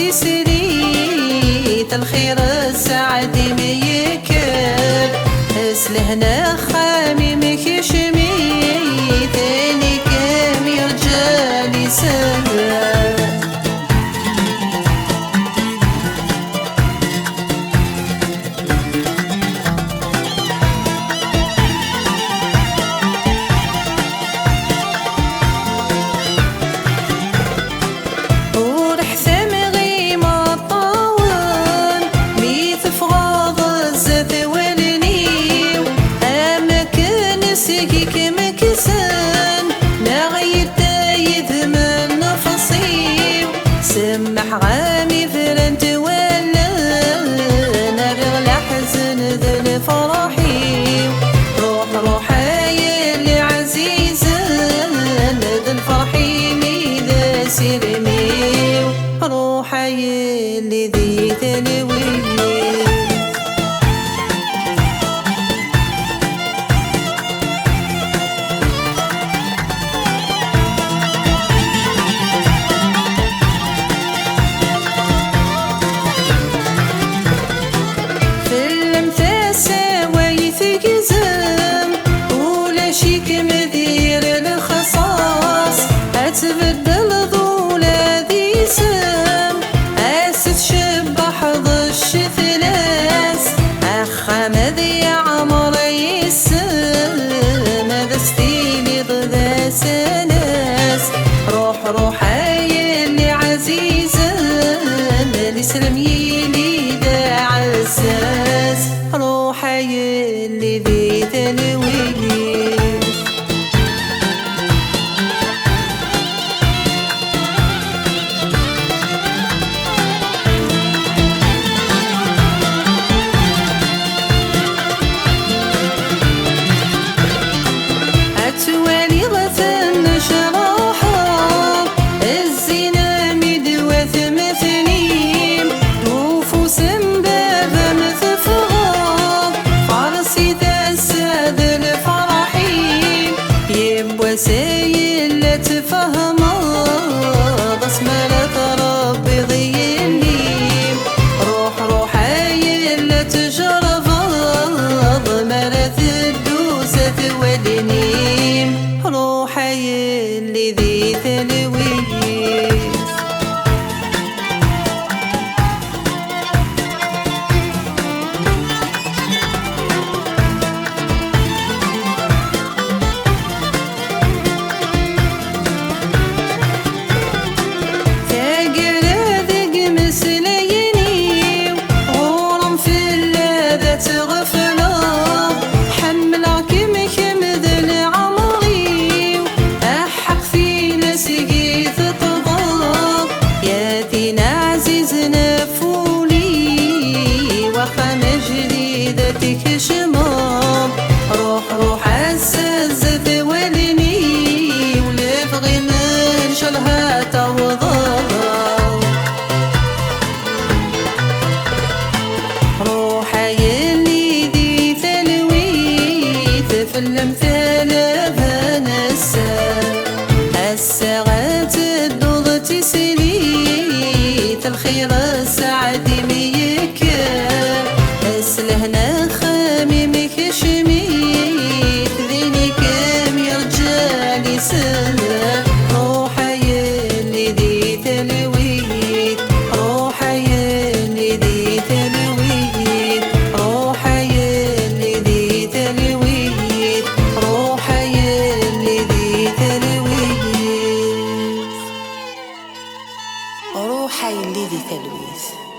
تسريت الخير السعد ميكب اسلهنا خامي مكشمي ثاني كام يرجالي سهل سيكيك مكسان نغيب تايد من نفسي سمح غامي فرنت ولا نغير لحزن ذن فرحي روح روحي اللي عزيزة ذن فرحي ميدا سلمي روحي اللي ذي تلوي تبدل ذولا ذي سم أسد شبح ضش ثلاث أخا مذي عمر يسم ماذا ستيلي ضد سناس روح روحي اللي عزيزة اللي سلم يلي دا عساس روحي اللي ذي تلوي وسايل تفهم بسملة ربي ضيني روح روحي اللي تجرب ضمرت الدوسة ودني روحي اللي ذي تلوي شمام روح روح عززت ولني ولفغي من شلها توضى روحي اللي ذي ثلوي في الامثال فنسى الساعات الدوض تسريت الخير السعد ميكب اسلهنا خامي مكشميت ذيني كام يرجالي سهل روحي اللي ذي تلويت روحي اللي ذي تلويت روحي اللي ذي تلويت روحي اللي ذي تلويت روحي اللي ذي تلويت